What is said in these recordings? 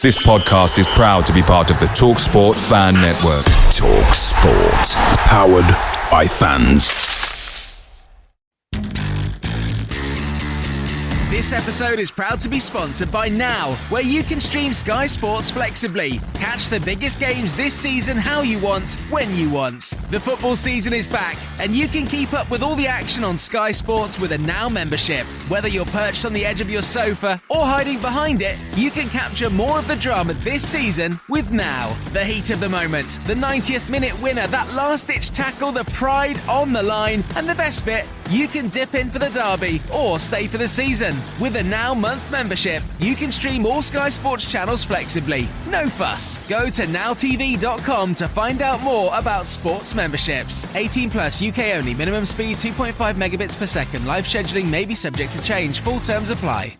This podcast is proud to be part of the TalkSport Fan Network. TalkSport. Powered by fans. This episode is proud to be sponsored by Now, where you can stream Sky Sports flexibly. Catch the biggest games this season how you want, when you want. The football season is back, and you can keep up with all the action on Sky Sports with a Now membership. Whether you're perched on the edge of your sofa or hiding behind it, you can capture more of the drama this season with Now. The heat of the moment, the 90th minute winner, that last-ditch tackle, the pride on the line, and the best bit, you can dip in for the derby or stay for the season. With a Now month membership, you can stream all Sky Sports channels flexibly. No fuss. Go to nowtv.com to find out more about sports memberships. 18 plus, UK only. Minimum speed 2.5 megabits per second. Live scheduling may be subject to change. Full terms apply.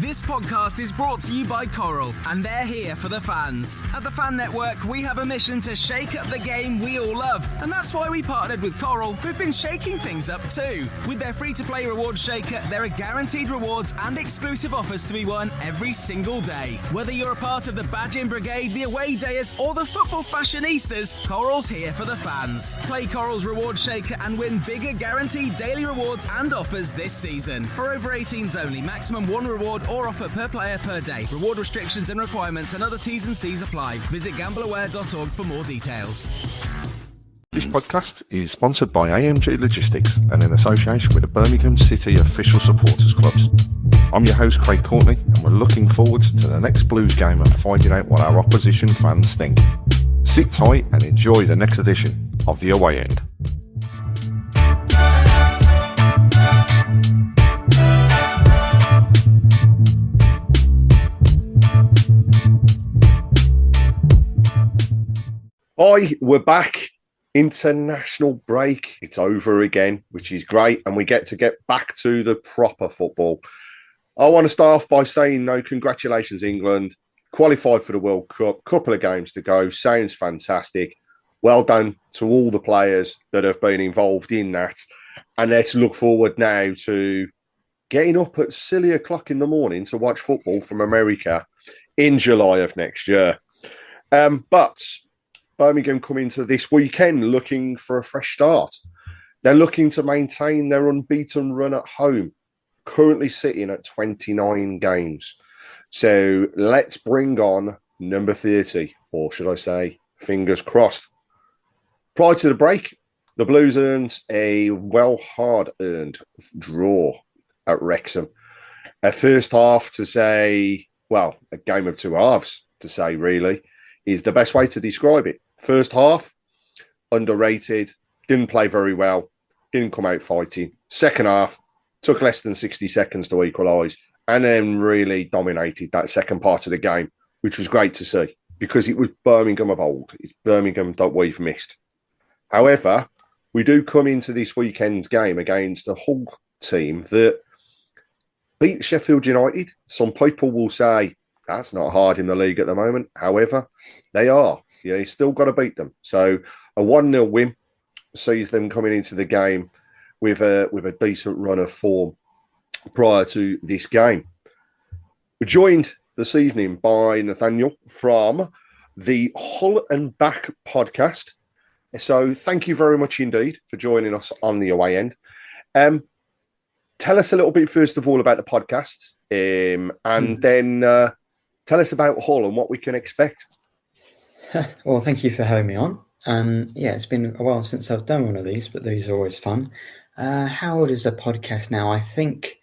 This podcast is brought to you by Coral, and they're here for the fans. At the Fan Network, we have a mission to shake up the game we all love, and that's why we partnered with Coral, who've been shaking things up too. With their free-to-play rewards shaker, there are guaranteed rewards and exclusive offers to be won every single day. Whether you're a part of the Badging Brigade, the Away Dayers, or the Football Fashionistas, Coral's here for the fans. Play Coral's reward shaker and win bigger guaranteed daily rewards and offers this season. For over 18s only, maximum one reward or offer per player per day. Reward restrictions and requirements and other T's and C's apply. Visit gambleaware.org for more details. This podcast is sponsored by AMG Logistics and in association with the Birmingham City Official Supporters Clubs. I'm your host Craig Courtney, and we're looking forward to the next Blues game and finding out what our opposition fans think. Sit tight and enjoy the next edition of The Away End. Hi, we're back. International break. It's over again, which is great, and we get back to the proper football. I want to start off by saying, congratulations, England. Qualified for the World Cup. Couple of games to go. Sounds fantastic. Well done to all the players that have been involved in that. And let's look forward now to getting up at silly o'clock in the morning to watch football from America in July of next year. But Birmingham come into this weekend looking for a fresh start. They're looking to maintain their unbeaten run at home, currently sitting at 29 games. So let's bring on number 30, or should I say, fingers crossed. Prior to the break, the Blues earned a hard-earned draw at Wrexham. A first half to say, a game of two halves to say really, is the best way to describe it. First half, underrated, didn't play very well, didn't come out fighting. Second half, took less than 60 seconds to equalise, and then really dominated that second part of the game, which was great to see, because it was Birmingham of old. It's Birmingham that we've missed. However, we do come into this weekend's game against a Hull team that beat Sheffield United. Some people will say, that's not hard in the league at the moment. However, they are. You still got to beat them. So a 1-0 win sees them coming into the game with a decent run of form prior to this game. We're joined this evening by Nathaniel from the Hull and Back podcast. So thank you very much indeed for joining us on the Away End. Tell us a little bit, first of all, about the podcast, and then tell us about Hull and what we can expect. Well, thank you for having me on. It's been a while since I've done one of these, but these are always fun. How old is a podcast now? I think,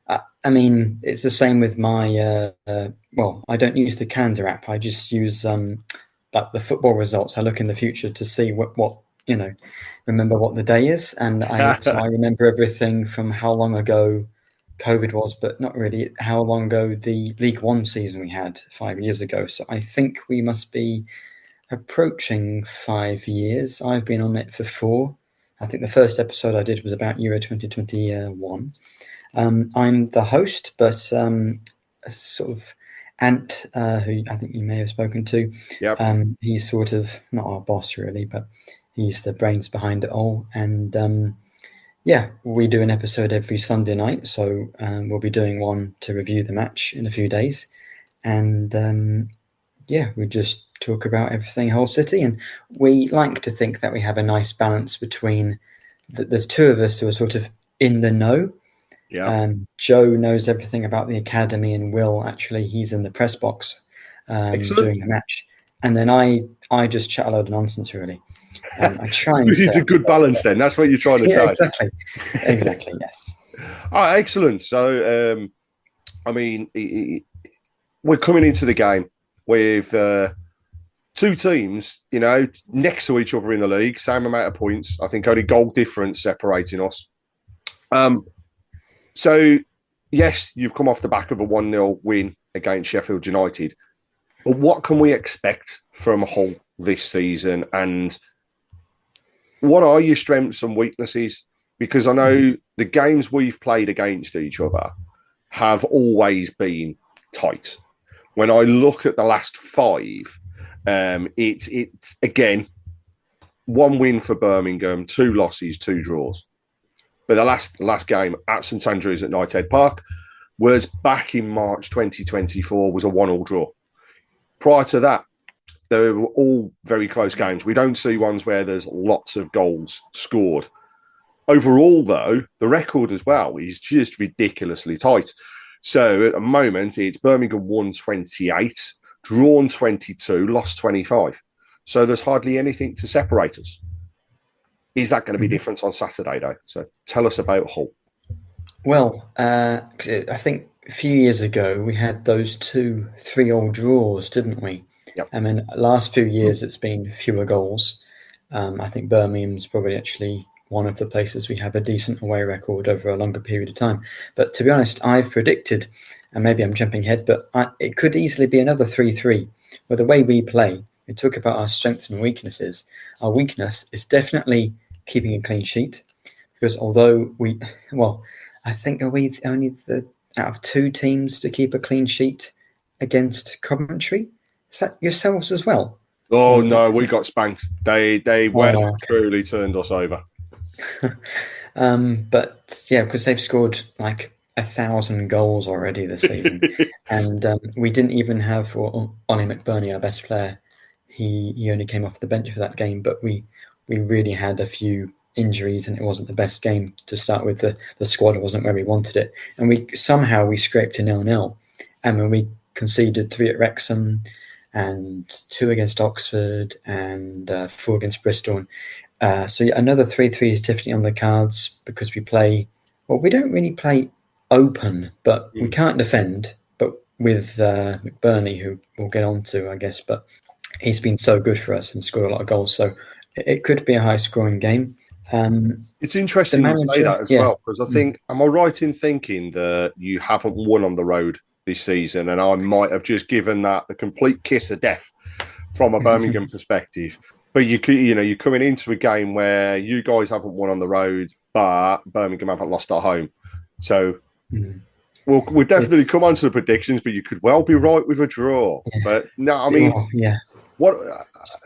it's the same with my, I don't use the calendar app. I just use the football results. I look in the future to see what remember what the day is. And I remember everything from how long ago COVID was, but not really how long ago the League One season we had 5 years ago. So I think we must be approaching 5 years. I've been on it for 4. I think the first episode I did was about Euro 2021. I'm the host, but a sort of Ant, who I think you may have spoken to. Yep. He's sort of not our boss really, but he's the brains behind it all. And we do an episode every Sunday night. So we'll be doing one to review the match in a few days. and we just talk about everything Hull City, and we like to think that we have a nice balance between there's two of us who are sort of in the know. Yeah. Joe knows everything about the academy, and Will, actually, he's in the press box during the match. And then I just chat a load of nonsense, really. I try and It's a good balance then. That's what you're trying to say. Exactly, yes. Oh, excellent. So, we're coming into the game with two teams, next to each other in the league, same amount of points. I think only goal difference separating us. So, yes, you've come off the back of a 1-0 win against Sheffield United. But what can we expect from Hull this season? And what are your strengths and weaknesses? Because I know the games we've played against each other have always been tight. When I look at the last 5, it's again, 1 win for Birmingham, 2 losses, 2 draws. But the last game at St Andrews at Knighthead Park was back in March 2024, was a 1-1 draw. Prior to that, they were all very close games. We don't see ones where there's lots of goals scored. Overall, though, the record as well is just ridiculously tight. So at the moment, it's Birmingham won 28, drawn 22, lost 25. So there's hardly anything to separate us. Is that going to be different on Saturday, though? So tell us about Hull. Well, I think a few years ago, we had those 2 3-3 draws, didn't we? Yep. I mean, last few years, it's been fewer goals. I think Birmingham's probably actually one of the places we have a decent away record over a longer period of time. But to be honest, I've predicted, and maybe I'm jumping ahead, but it could easily be another 3-3. With the way we play, we talk about our strengths and weaknesses. Our weakness is definitely keeping a clean sheet, because although I think are we only out of 2 teams to keep a clean sheet against Coventry? Is that yourselves as well? Oh, no, we got spanked. They truly turned us over. But yeah, because they've scored like 1,000 goals already this season. And we didn't even have Ollie McBurney, our best player. He only came off the bench for that game, but we really had a few injuries, and it wasn't the best game to start with. The squad wasn't where we wanted it, and we scraped a 0-0, and when we conceded 3 at Wrexham and 2 against Oxford and 4 against Bristol. So another 3-3 is definitely on the cards, because we don't really play open, but we can't defend. But with McBurney, who we'll get on to, I guess, but he's been so good for us and scored a lot of goals. So it could be a high-scoring game. It's interesting to say that as well, because I think, am I right in thinking that you haven't won on the road this season? And I might have just given that the complete kiss of death from a Birmingham perspective. But you're coming into a game where you guys haven't won on the road, but Birmingham haven't lost at home. So we'll definitely come on to the predictions, but you could well be right with a draw. Yeah. But no, I mean, what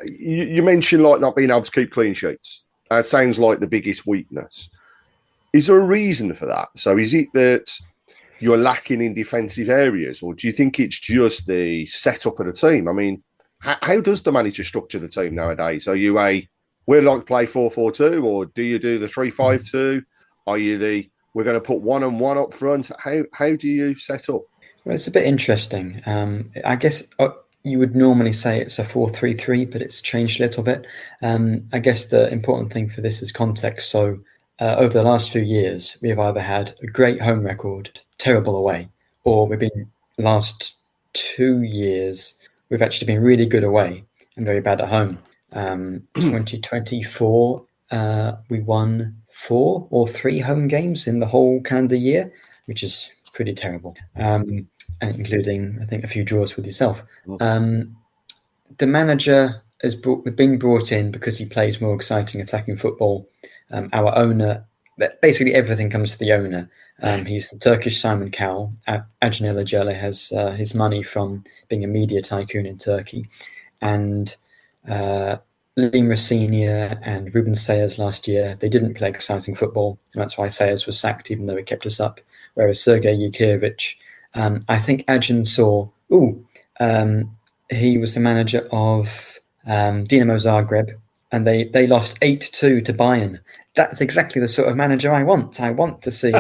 you mentioned, like not being able to keep clean sheets. That sounds like the biggest weakness. Is there a reason for that? So is it that you're lacking in defensive areas, or do you think it's just the setup of the team? I mean, how does the manager structure the team nowadays? Are you we're like play 4-4-2, or do you do the 3-5-2? Are you we're going to put 1-on-1 up front? How do you set up? Well, it's a bit interesting. I guess you would normally say it's a 4-3-3, but it's changed a little bit. I guess the important thing for this is context. So over the last few years, we've either had a great home record, terrible away, or we've been last 2 years, we've actually been really good away and very bad at home. 2024, we won 4 or 3 home games in the whole calendar year, which is pretty terrible. And including, I think, a few draws with yourself. The manager has been brought in because he plays more exciting attacking football. Our owner, basically everything comes to the owner. He's the Turkish Simon Cowell. Acun Ilıcalı has his money from being a media tycoon in Turkey. And Lim Senior and Ruben Sayers last year, they didn't play exciting football. And that's why Sayers was sacked, even though he kept us up. Whereas Sergei Yukevich, I think Acun saw Oh, he was the manager of Dinamo Zagreb, and they lost 8-2 to Bayern. That's exactly the sort of manager I want. I want to see,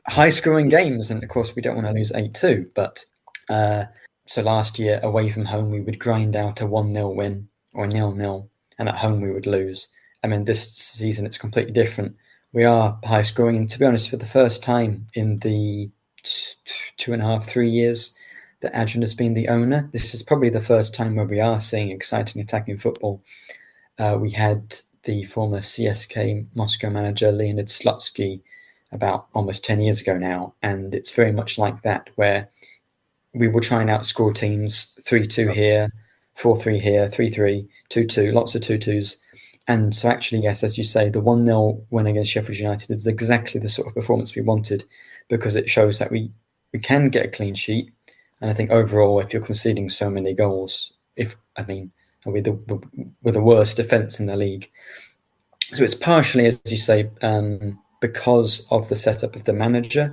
high-scoring games, and of course we don't want to lose 8-2. But so last year, away from home, we would grind out a 1-0 win or 0-0, and at home we would lose. I mean, this season it's completely different. We are high-scoring, and to be honest, for the first time in the 2.5, 3 years that Adrian has been the owner, this is probably the first time where we are seeing exciting attacking football. We had the former CSK Moscow manager Leonid Slutsky about almost 10 years ago now, and it's very much like that, where we will try and outscore teams 3-2 here, 4-3 here, 3-3, 2-2, lots of 2-2s. And so actually, yes, as you say, the 1-0 win against Sheffield United is exactly the sort of performance we wanted, because it shows that we can get a clean sheet. And I think overall, if you're conceding so many goals, we're the worst defence in the league. So it's partially, as you say, because of the setup of the manager,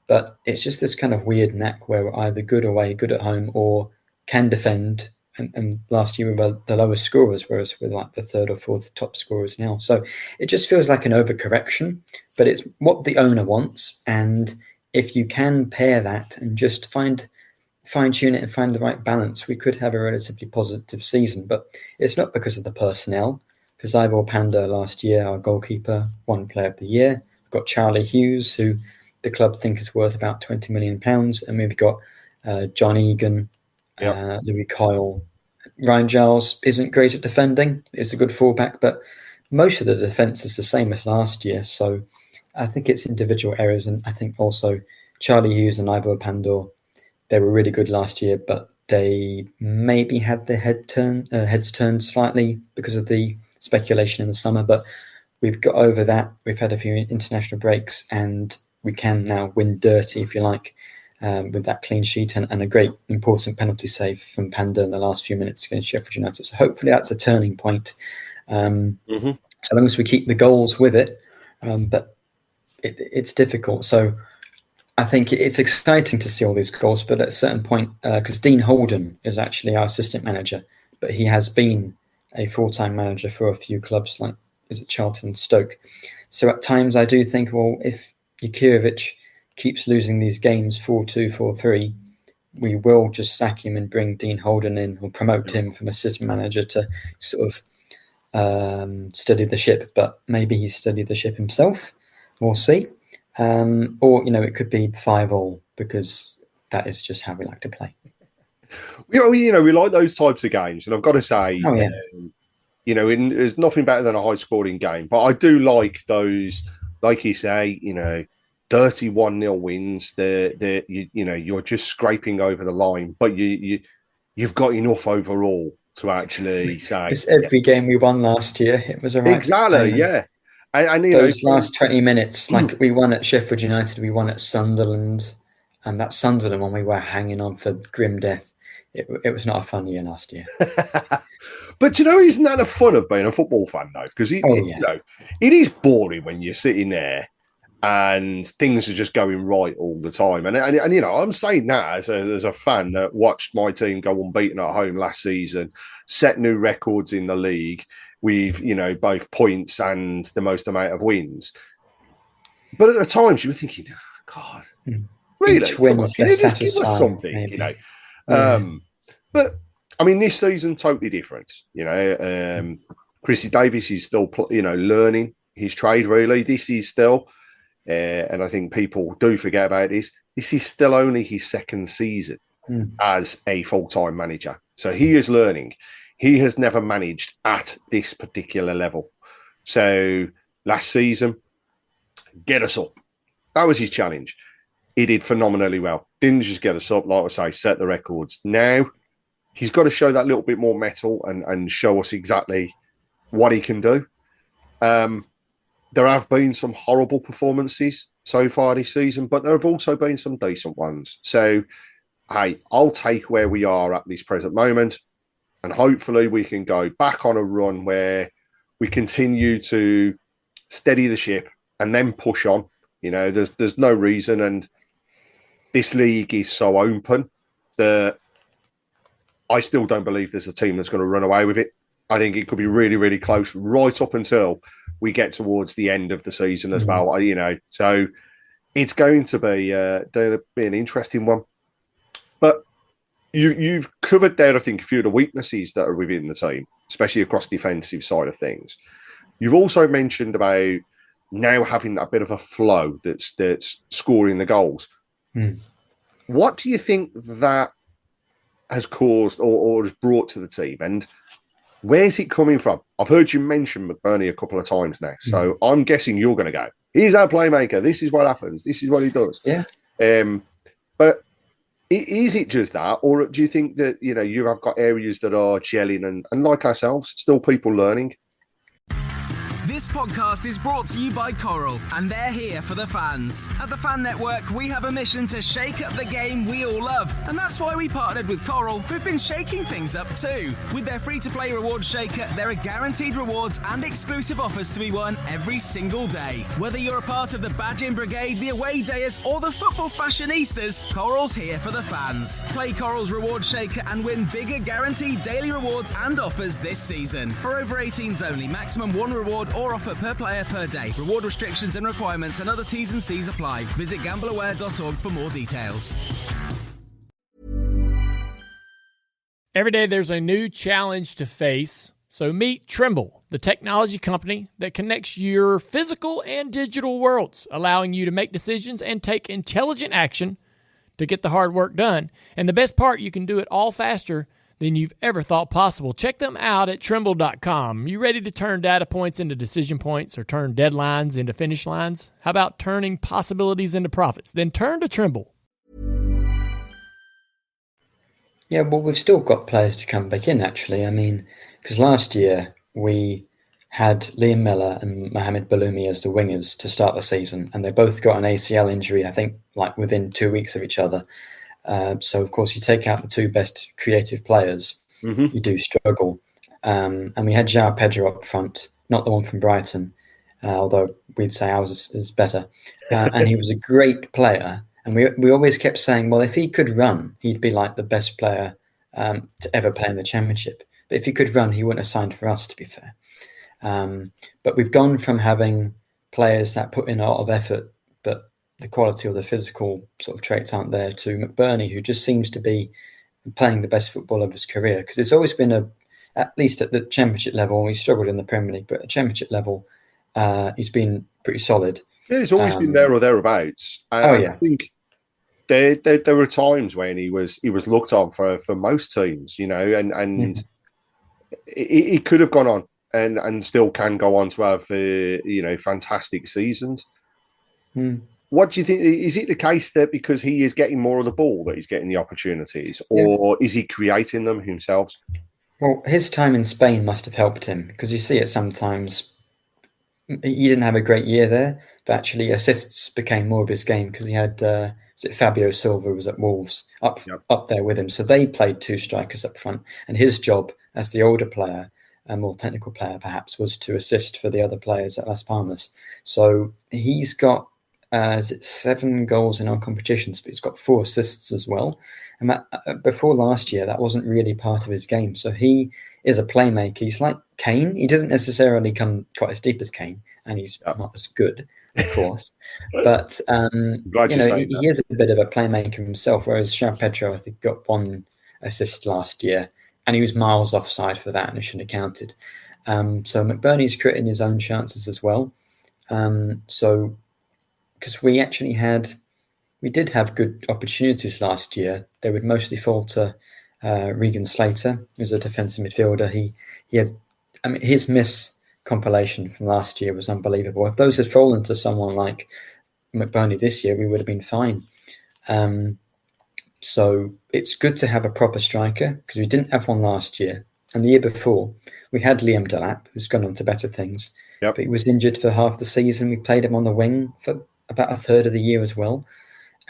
but it's just this kind of weird knack where we're either good away, good at home, or can defend. And last year we were the lowest scorers, whereas we're like the third or fourth top scorers now. So it just feels like an overcorrection, but it's what the owner wants. And if you can pair that and just fine-tune it and find the right balance, we could have a relatively positive season. But it's not because of the personnel, because Ivor Panda last year, our goalkeeper, won Player of the Year. We've got Charlie Hughes, who the club think is worth about £20 million. And we've got John Egan, Louis Kyle. Ryan Giles isn't great at defending. He's a good fullback, but most of the defence is the same as last year. So I think it's individual errors. And I think also Charlie Hughes and Ivor Pandor, they were really good last year, but they maybe had their heads turned slightly because of the speculation in the summer. But we've got over that. We've had a few international breaks, and we can now win dirty, if you like, with that clean sheet and a great important penalty save from Panda in the last few minutes against Sheffield United. So hopefully that's a turning point. So long as we keep the goals with it, but it's difficult. So I think it's exciting to see all these goals, but at a certain point, because Dean Holden is actually our assistant manager, but he has been a full-time manager for a few clubs, like, is it Charlton and Stoke? So at times I do think, well, if Jurkiewicz keeps losing these games 4-2, 4-3, we will just sack him and bring Dean Holden in, or promote him from assistant manager to sort of steady the ship. But maybe he's steadied the ship himself. We'll see. Or, it could be 5-5, because that is just how we like to play. We like those types of games. And I've got to say, there's nothing better than a high-scoring game. But I do like those, like you say, dirty 1-0 wins. You're just scraping over the line, but you've got enough overall to actually say. It's every game we won last year. It was a right exactly, yeah. And those last 20 minutes, like we won at Sheffield United, we won at Sunderland, and that Sunderland one we were hanging on for grim death. It was not a fun year last year. But isn't that the fun of being a football fan, though? Because it is boring when you're sitting there and things are just going right all the time. And I'm saying that as a fan that watched my team go unbeaten at home last season, set new records in the league with, both points and the most amount of wins. But at the times you were thinking, oh, God, really? Each win Can you just give us something, maybe. But I mean, this season totally different. Chrissy Davis is still, learning his trade. Really, this is still, and I think people do forget about this. This is still only his second season as a full-time manager, so he is learning. He has never managed at this particular level. So last season, get us up. That was his challenge. He did phenomenally well. Didn't just get us up, like I say, set the records. Now he's got to show that little bit more mettle and show us exactly what he can do. There have been some horrible performances so far this season, but there have also been some decent ones. So, hey, I'll take where we are at this present moment, and hopefully we can go back on a run where we continue to steady the ship and then push on. There's no reason, and this league is so open I still don't believe there's a team that's going to run away with it. I think it could be really, really close right up until we get towards the end of the season as well. So it's going to be an interesting one. But you've covered there, I think, a few of the weaknesses that are within the team, especially across the defensive side of things. You've also mentioned about now having that bit of a flow that's scoring the goals. What do you think that has caused or has brought to the team, and where's it coming from? I've heard you mention McBurney a couple of times now, so I'm guessing you're going to go, he's our playmaker, this is what happens, this is what he does. But is it just that, or do you think that you have got areas that are gelling and like ourselves, still people learning? This podcast is brought to you by Coral, and they're here for the fans. At the Fan Network, we have a mission to shake up the game we all love, and that's why we partnered with Coral, who've been shaking things up too. With their free-to-play reward shaker, there are guaranteed rewards and exclusive offers to be won every single day. Whether you're a part of the Badging Brigade, the Away Dayers, or the Football Fashionistas, Coral's here for the fans. Play Coral's reward shaker and win bigger guaranteed daily rewards and offers this season. For over 18s only, maximum one reward or offer per player per day. Reward restrictions and requirements and other T's and C's apply. Visit gambleaware.org for more details. Every day there's a new challenge to face. So meet Trimble, the technology company that connects your physical and digital worlds, allowing you to make decisions and take intelligent action to get the hard work done. And the best part, you can do it all faster than you've ever thought possible. Check them out at Trimble.com. You ready to turn data points into decision points or turn deadlines into finish lines? How about turning possibilities into profits? Then turn to Trimble. Yeah, well, we've still got players to come back in, actually. I mean, because last year we had Liam Miller and Mohamed Baloumi as the wingers to start the season, and they both got an ACL injury, I think, like within 2 weeks of each other. So, of course, you take out the two best creative players, you do struggle. And we had João Pedro up front, not the one from Brighton, although we'd say ours is better. And he was a great player. And we always kept saying, well, if he could run, he'd be like the best player to ever play in the Championship. But if he could run, he wouldn't have signed for us, to be fair. But we've gone from having players that put in a lot of effort, but the quality or the physical sort of traits aren't there, to McBurney, who just seems to be playing the best football of his career. Because it's always been, at least at the Championship level, he's struggled in the Premier League, but at Championship level, he's been pretty solid. Yeah, he's always been there or thereabouts. I think there were times when he was looked on for most teams, and he could have gone on and still can go on to have fantastic seasons. What do you think? Is it the case that because he is getting more of the ball that he's getting the opportunities, or is he creating them himself? Well, his time in Spain must have helped him, because you see it sometimes. He didn't have a great year there, but actually assists became more of his game, because he had Fabio Silva was at Wolves up there with him. So they played two strikers up front, and his job as the older player, a more technical player perhaps, was to assist for the other players at Las Palmas. So he's got 7 goals in our competitions, but he's got 4 assists as well. And before last year, that wasn't really part of his game. So he is a playmaker. He's like Kane. He doesn't necessarily come quite as deep as Kane, and he's not as good, of course. But he is a bit of a playmaker himself, whereas João Pedro, I think, got 1 assist last year, and he was miles offside for that, and it shouldn't have counted. So McBurney's creating his own chances as well. Because we did have good opportunities last year. They would mostly fall to Regan Slater, who's a defensive midfielder. He had, his miss compilation from last year was unbelievable. If those had fallen to someone like McBurney this year, we would have been fine. So it's good to have a proper striker, because we didn't have one last year. And the year before, we had Liam Delap, who's gone on to better things. But he was injured for half the season. We played him on the wing for about a third of the year as well.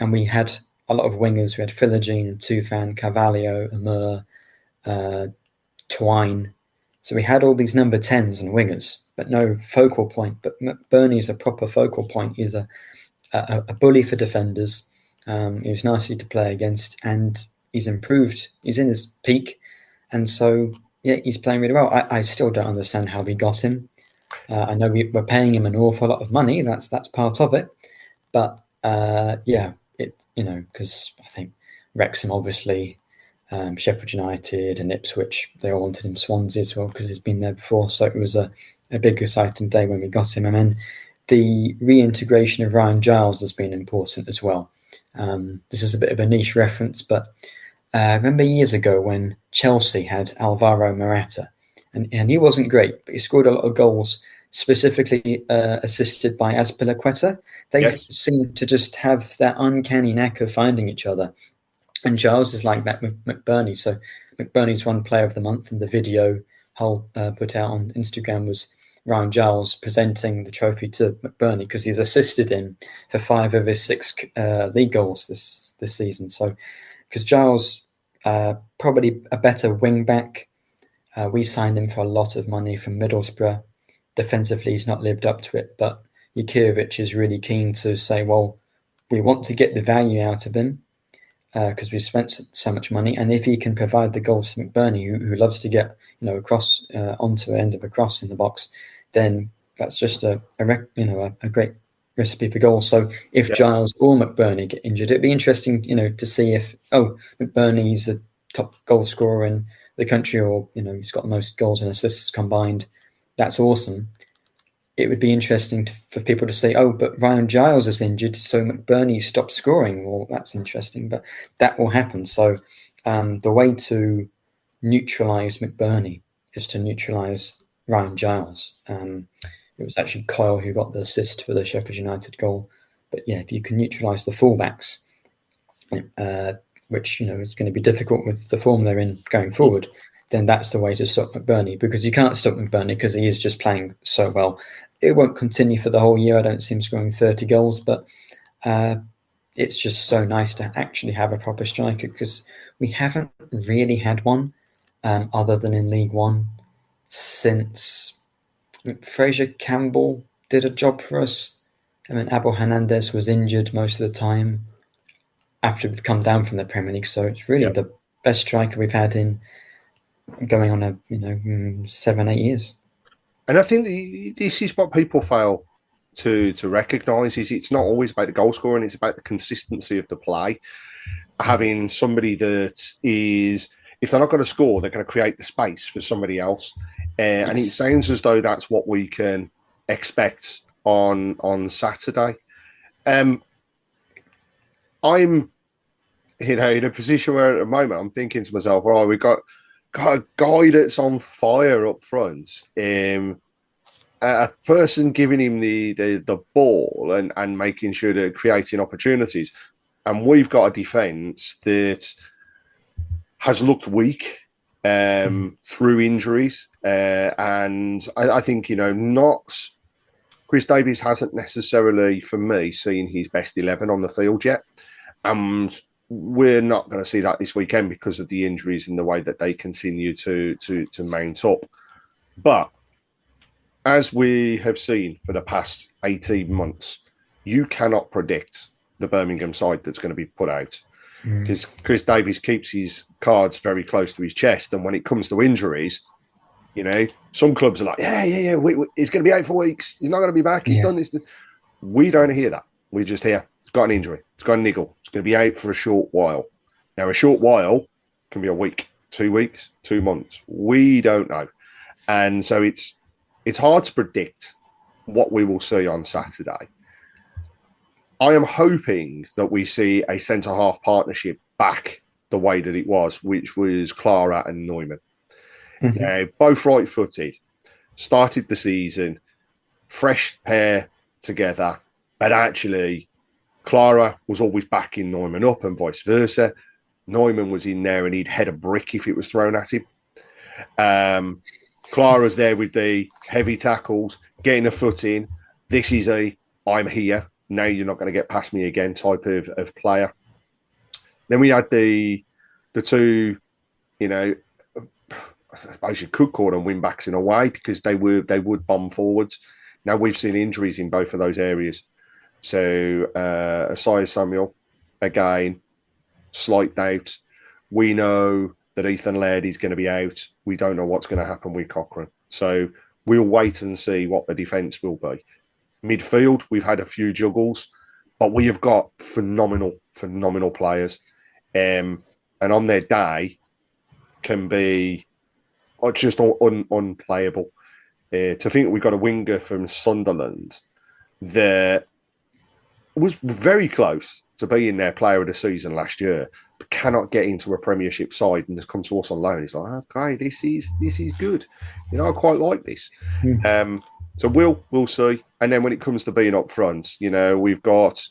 And we had a lot of wingers. We had Philogene and Tufan, Carvalho, Amur, Twine. So we had all these number 10s and wingers, but no focal point. But McBurney's a proper focal point. He's a bully for defenders. He was nicely to play against, and he's improved. He's in his peak, and so yeah, he's playing really well. I still don't understand how we got him. I know we're paying him an awful lot of money. That's part of it, but because I think Wrexham, obviously, Sheffield United and Ipswich, they all wanted him. Swansea as well because he's been there before. So it was a big exciting day when we got him. And then the reintegration of Ryan Giles has been important as well. This is a bit of a niche reference, but remember years ago when Chelsea had Alvaro Morata, and he wasn't great, but he scored a lot of goals, specifically assisted by Azpilicueta. They seem to just have that uncanny knack of finding each other. And Giles is like that with McBurney. So McBurney's won Player of the Month, and the video Hull put out on Instagram was Ryan Giles presenting the trophy to McBurney because he's assisted him for 5 of his 6 league goals this season. So because Giles probably a better wing back. We signed him for a lot of money from Middlesbrough. Defensively, he's not lived up to it, but Jurkiewicz is really keen to say, well, we want to get the value out of him because we've spent so much money. And if he can provide the goals to McBurney, who loves to get across onto the end of a cross in the box, then that's just a great recipe for goals. So if Giles or McBurney get injured, it'd be interesting, to see if McBurney's the top goal scorer in the country, or he's got the most goals and assists combined. That's awesome. It would be interesting for people to say, but Ryan Giles is injured, so McBurney stopped scoring. Well, that's interesting, but that will happen. So the way to neutralise McBurney is to neutralise Ryan Giles. It was actually Kyle who got the assist for the Sheffield United goal. But yeah, if you can neutralise the fullbacks, which is going to be difficult with the form they're in going forward, then that's the way to stop McBurney, because you can't stop McBurney because he is just playing so well. It won't continue for the whole year. I don't see him scoring 30 goals, but it's just so nice to actually have a proper striker, because we haven't really had one other than in League One since Fraser Campbell did a job for us. And then Abel Hernandez was injured most of the time after we've come down from the Premier League. So it's really the best striker we've had in going on 7-8 years. And I think this is what people fail to recognise, is it's not always about the goal scoring, it's about the consistency of the play. Having somebody that is, if they're not going to score, they're going to create the space for somebody else. And it sounds as though that's what we can expect on Saturday. I'm in a position where at the moment I'm thinking to myself, we've got a guy that's on fire up front, a person giving him the ball and making sure they're creating opportunities, and we've got a defence that has looked weak through injuries, and I think not Chris Davies hasn't necessarily, for me, seen his best 11 on the field yet, and we're not going to see that this weekend because of the injuries and the way that they continue to mount up. But as we have seen for the past 18 months, you cannot predict the Birmingham side that's going to be put out, because Chris Davies keeps his cards very close to his chest. And when it comes to injuries, some clubs are like, he's going to be out for weeks. He's not going to be back. He's done this. We don't hear that. We just hear, he's got an injury. He's got a niggle. He's going to be out for a short while. Now, a short while can be a week, 2 weeks, 2 months. We don't know. And so it's hard to predict what we will see on Saturday. I am hoping that we see a centre-half partnership back the way that it was, which was Clara and Neumann. Both right-footed, started the season, fresh pair together, but actually Clara was always backing Neumann up and vice versa. Neumann was in there and he'd head a brick if it was thrown at him. Clara's there with the heavy tackles, getting a foot in. This is I'm here. Now you're not going to get past me again type of player. Then we had the two, I suppose you could call them wing backs in a way, because they would bomb forwards. Now we've seen injuries in both of those areas. So Isaiah Samuel, again, slight doubts. We know that Ethan Laird is going to be out. We don't know what's going to happen with Cochrane. So we'll wait and see what the defence will be. Midfield, we've had a few juggles, but we have got phenomenal players. And on their day can be just unplayable. To think we got a winger from Sunderland that was very close to being their player of the season last year, but cannot get into a Premiership side and just come to us on loan. He's like, okay, this is good. You know, I quite like this. So we'll see. And then when it comes to being up front, you know, we've got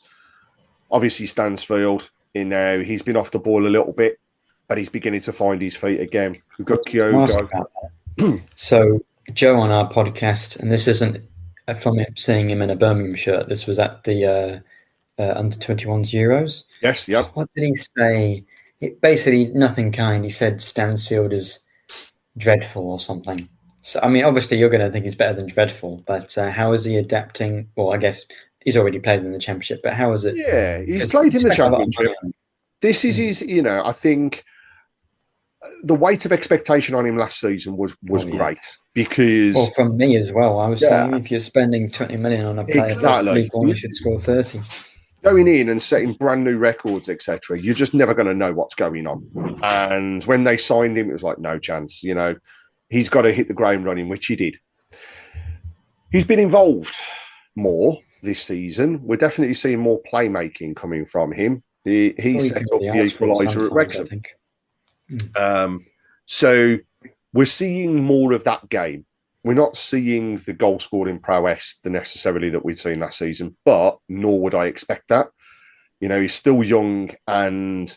obviously Stansfield in now. He's been off the ball a little bit, but he's beginning to find his feet again. We've got Kyogo. So Joe on our podcast, and this isn't from seeing him in a Birmingham shirt. This was at the under 21s Euros. Yes, yep. What did he say? Basically, nothing kind. He said Stansfield is dreadful or something. So, I mean, obviously, you're going to think he's better than dreadful, but how is he adapting? Well, I guess he's already played in the Championship, but how is it? Yeah, he's played in the Championship. This is his, you know, I think the weight of expectation on him last season was great because... Well, from me as well. I was saying if you're spending 20 million on a player, exactly. you should score 30. Going in and setting brand new records, etc., you're just never going to know what's going on. And when they signed him, it was like, no chance, you know. He's got to hit the ground running, which he did. He's been involved more this season. We're definitely seeing more playmaking coming from him. He set up the equaliser at Wrexham. So we're seeing more of that game. We're not seeing the goal-scoring prowess necessarily that we'd seen last season, but nor would I expect that. You know, he's still young, and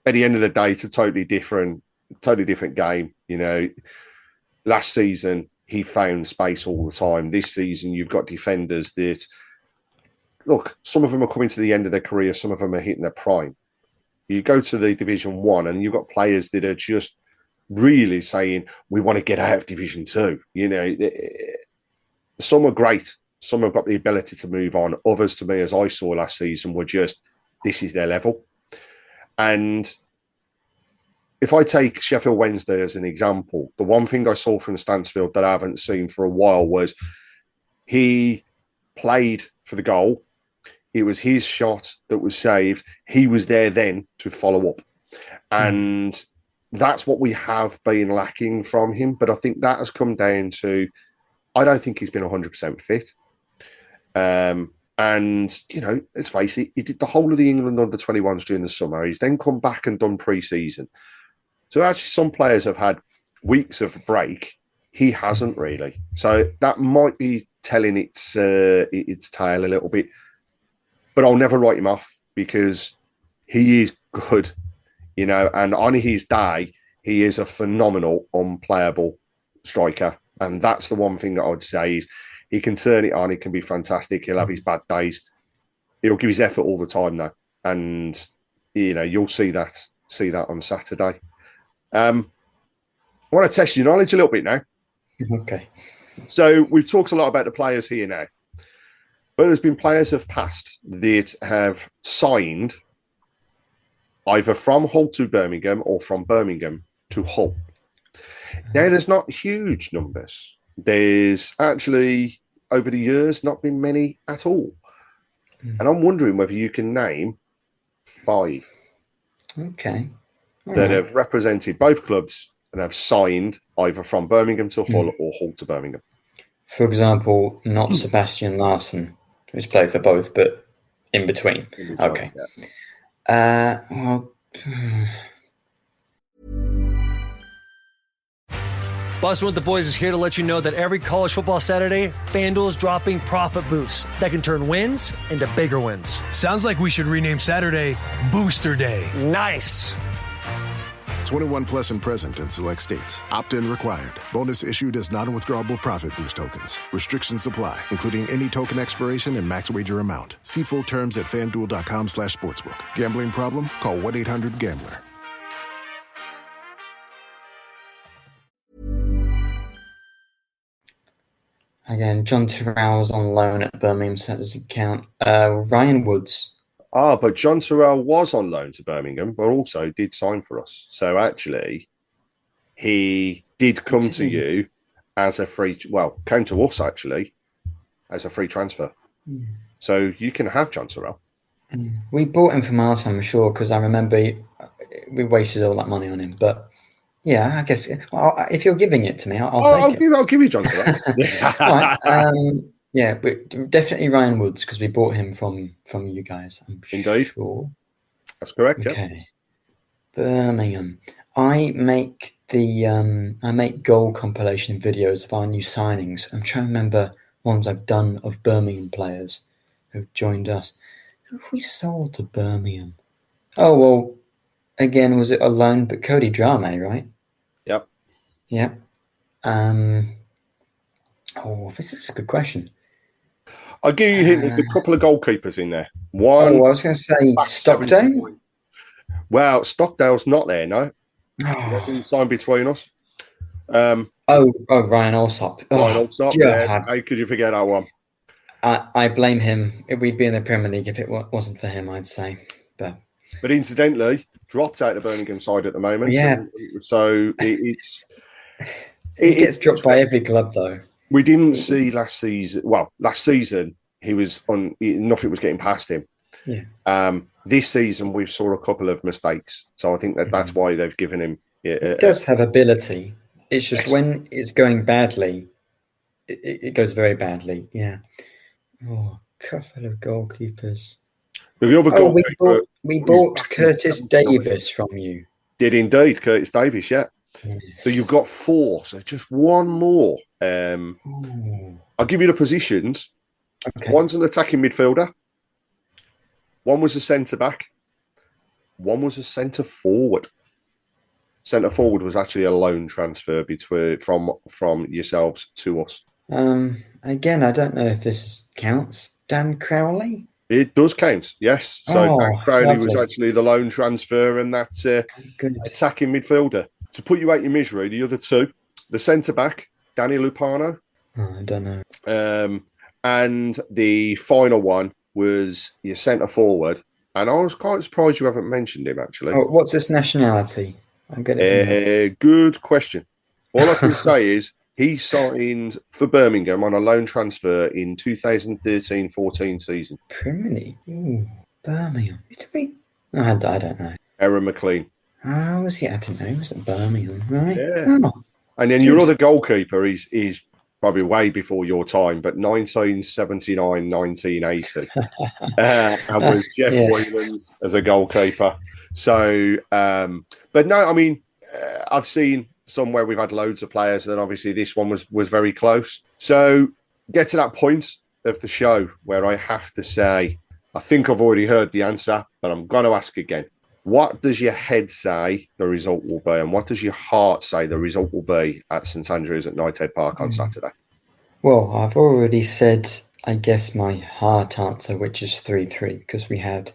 at the end of the day, it's a totally different game. You know, last season he found space all the time. This season, you've got defenders that look. Some of them are coming to the end of their career. Some of them are hitting their prime. You go to the Division 1 and you've got players that are just really saying, we want to get out of Division 2. You know, some are great. Some have got the ability to move on. Others, to me, as I saw last season, were just, this is their level. And if I take Sheffield Wednesday as an example, the one thing I saw from Stansfield that I haven't seen for a while was he played for the goal. It was his shot that was saved. He was there then to follow up. And that's what we have been lacking from him. But I think that has come down to, I don't think he's been 100% fit. And, you know, let's face it, he did the whole of the England under-21s during the summer. He's then come back and done pre-season. So actually some players have had weeks of break. He hasn't really. So that might be telling its tale a little bit. But I'll never write him off because he is good, you know, and on his day, he is a phenomenal, unplayable striker. And that's the one thing that I would say is he can turn it on. He can be fantastic. He'll have his bad days. He'll give his effort all the time, though. And, you know, you'll see that on Saturday. I want to test your knowledge a little bit now. Okay. So we've talked a lot about the players here now. But there's been players of past that have signed either from Hull to Birmingham or from Birmingham to Hull. Now, there's not huge numbers. There's actually, over the years, not been many at all. And I'm wondering whether you can name 5 that have represented both clubs and have signed either from Birmingham to Hull or Hull to Birmingham. For example, not Sebastian Larsson, who's played for both, but in between. Okay. Yeah. Well... Bustin' with the Boys is here to let you know that every college football Saturday, FanDuel is dropping profit boosts that can turn wins into bigger wins. Sounds like we should rename Saturday Booster Day. Nice. 21 plus and present in select states. Opt-in required. Bonus issued as non-withdrawable profit boost tokens. Restrictions apply, including any token expiration and max wager amount. See full terms at FanDuel.com/sportsbook. Gambling problem? Call 1-800-GAMBLER. Again, John Terrell's on loan at Birmingham, so that doesn't count. Ryan Woods But John Terrell was on loan to Birmingham, but also did sign for us. So actually, he did come to you as a free, came to us actually as a free transfer. So you can have John Terrell. We bought him from Arsenal, I'm sure, because I remember we wasted all that money on him. But yeah, I guess if you're giving it to me, I'll take it. I'll give you John Terrell. Right. Yeah, but definitely Ryan Woods because we bought him from you guys. I'm Indeed. sure. That's correct. Okay. Yeah. Birmingham. I make goal compilation videos of our new signings. I'm trying to remember ones I've done of Birmingham players who've joined us. Who have we sold to Birmingham? Oh well, again, was it a loan? But Cody Drame, right? Yep. Yeah. This is a good question. I'll give you a hint. There's a couple of goalkeepers in there. I was going to say Stockdale. Well, Stockdale's not there, no. That didn't sign between us. Ryan Alsop. Ryan Alsop, yeah. How could you forget that one? I blame him. We'd be in the Premier League if it wasn't for him, I'd say. But incidentally, dropped out the Birmingham side at the moment. Yeah. So it gets dropped by every club, though. We didn't see last season. Well, last season he was on. Nothing was getting past him. Yeah. This season we saw a couple of mistakes, so I think that's why they've given him. He does have ability. It's just when it's going badly, it goes very badly. Yeah. A couple of goalkeepers. The other goalkeeper. We bought Curtis Davis from you. Did indeed, Curtis Davis. Yeah. So you've got 4. So just one more. I'll give you the positions. Okay. One's an attacking midfielder. One was a centre back. One was a centre forward. Centre forward was actually a loan transfer from yourselves to us. Again, I don't know if this counts. Dan Crowley? It does count, yes. So Dan Crowley was actually the loan transfer, and that's attacking midfielder. To put you out your misery, the other 2, the centre back, Danny Lupano. I don't know. And the final one was your centre forward. And I was quite surprised you haven't mentioned him, actually. Oh, what's his nationality? I'm getting good question. All I can say is he signed for Birmingham on a loan transfer in 2013-14 season. Premier League? Ooh, Birmingham. I don't know. Aaron McLean. Oh, was he? I didn't know he was at Birmingham, right? Yeah. Oh, and then your other goalkeeper is probably way before your time, but 1979, 1980. And was Jeff Whelans as a goalkeeper. So, but no, I mean, I've seen somewhere we've had loads of players, and obviously this one was very close. So, get to that point of the show where I have to say, I think I've already heard the answer, but I'm going to ask again. What does your head say the result will be, and what does your heart say the result will be at St Andrews at Knighthead Park on Saturday? Well, I've already said, I guess, my heart answer, which is 3-3, because we've had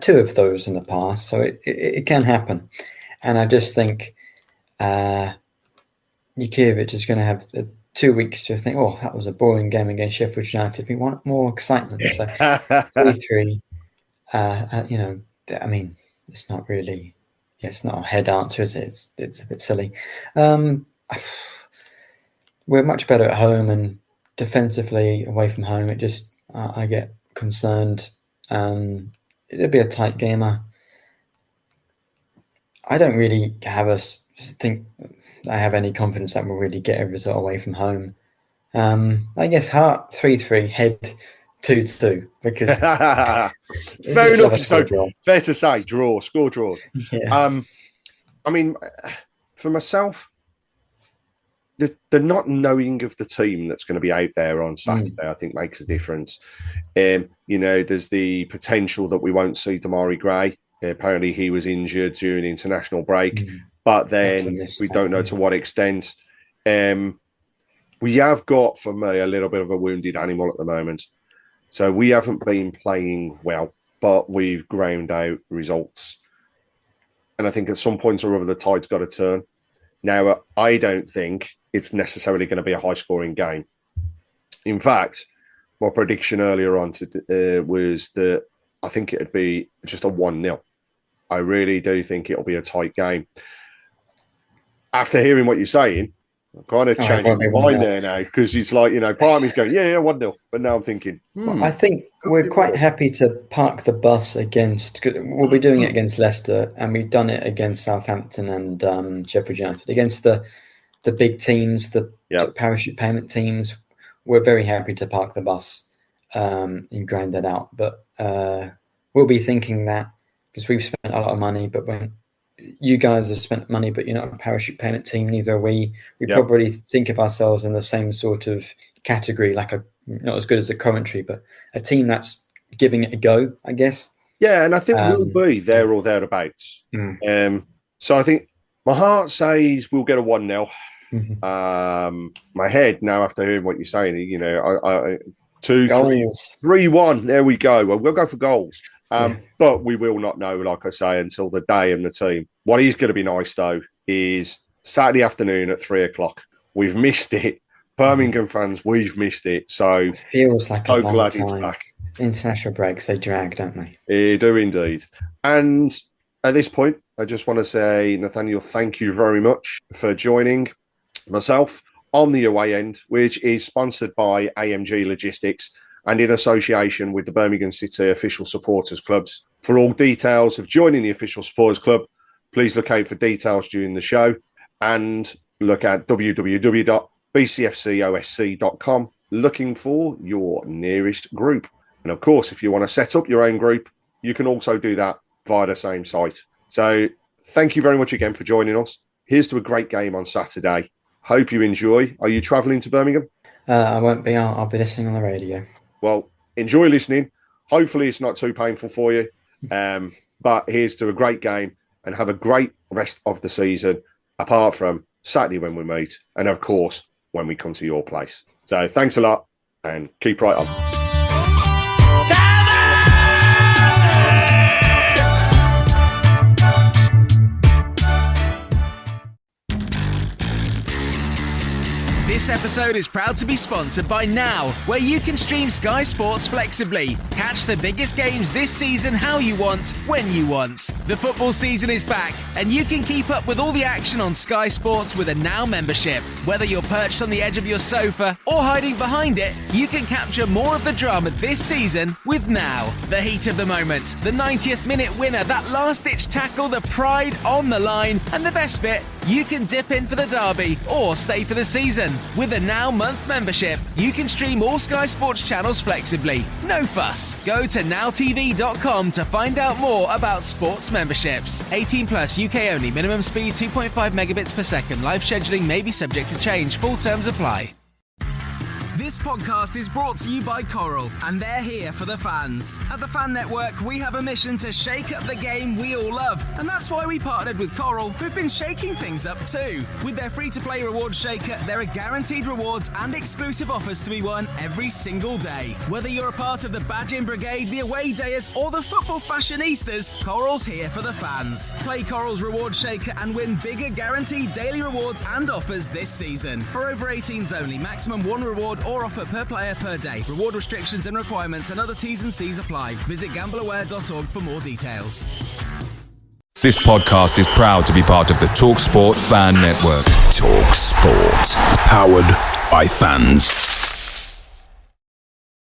2 of those in the past, so it can happen. And I just think Jukiewicz is going to have 2 weeks to think, that was a boring game against Sheffield United. We want more excitement. So 3-3, I mean, it's not really, it's not a head answer, is it? It's a bit silly. We're much better at home, and defensively away from home, it just, I get concerned. It'll be a tight game. I don't really think I have any confidence that we'll really get a result away from home. I guess heart 3-3, head 2-2, because fair enough. So fair to say, score draws. Yeah. I mean, for myself, the not knowing of the team that's going to be out there on Saturday, I think makes a difference. There's the potential that we won't see Damari Gray. Apparently, he was injured during international break, but then we don't know to what extent. We have got, for me, a little bit of a wounded animal at the moment. So we haven't been playing well, but we've ground out results. And I think at some point or other, the tide's got to turn. Now, I don't think it's necessarily going to be a high-scoring game. In fact, my prediction earlier on was that I think it'd be just a 1-0. I really do think it'll be a tight game. After hearing what you're saying, I'm kind of changing my mind there now, because it's like, part of me's going, 1-0. But now I'm thinking, I think we're quite happy to park the bus against, we'll be doing it against Leicester, and we've done it against Southampton and Sheffield United. Against the big teams, the parachute payment teams, we're very happy to park the bus and grind that out. But we'll be thinking that, because we've spent a lot of money, but when you guys have spent money, but you're not a parachute payment team, neither are we. We probably think of ourselves in the same sort of category, like not as good as a Coventry, but a team that's giving it a go, I guess. Yeah, and I think we'll be there or thereabouts. So I think my heart says we'll get a 1-0. My head, now after hearing what you're saying, 3-1. There we go. Well, we'll go for goals. But we will not know, like I say, until the day and the team. What is going to be nice, though, is Saturday afternoon at 3:00. We've missed it. Birmingham fans, we've missed it. So it feels like a long glad time. It's back. International breaks, they drag, don't they? They do indeed. And at this point, I just want to say, Nathaniel, thank you very much for joining myself on the away end, which is sponsored by AMG Logistics and in association with the Birmingham City Official Supporters Clubs. For all details of joining the Official Supporters Club, please look out for details during the show and look at www.bcfcosc.com, looking for your nearest group. And of course, if you want to set up your own group, you can also do that via the same site. So thank you very much again for joining us. Here's to a great game on Saturday. Hope you enjoy. Are you travelling to Birmingham? I won't be. I'll be listening on the radio. Well, enjoy listening. Hopefully it's not too painful for you. But here's to a great game and have a great rest of the season, apart from Saturday when we meet and, of course, when we come to your place. So thanks a lot and keep right on. This episode is proud to be sponsored by Now, where you can stream Sky Sports flexibly. Catch the biggest games this season how you want, when you want. The football season is back, and you can keep up with all the action on Sky Sports with a Now membership. Whether you're perched on the edge of your sofa or hiding behind it, you can capture more of the drama this season with Now. The heat of the moment, the 90th minute winner, that last-ditch tackle, the pride on the line, and the best bit, you can dip in for the derby or stay for the season. With a Now month membership, you can stream all Sky Sports channels flexibly. No fuss. Go to nowtv.com to find out more about sports memberships. 18 plus, UK only. Minimum speed 2.5 megabits per second. Live scheduling may be subject to change. Full terms apply. This podcast is brought to you by Coral, and they're here for the fans. At the Fan Network, we have a mission to shake up the game we all love, and that's why we partnered with Coral, who've been shaking things up too. With their free-to-play rewards shaker, there are guaranteed rewards and exclusive offers to be won every single day. Whether you're a part of the Badging Brigade, the Away Dayers, or the Football Fashionistas, Coral's here for the fans. Play Coral's rewards shaker and win bigger guaranteed daily rewards and offers this season. For over 18s only, maximum one reward or offer per player per day. Reward restrictions and requirements and other T's and C's apply. Visit gambleaware.org for more details. This podcast is proud to be part of the TalkSport Fan Network. TalkSport. Powered by fans.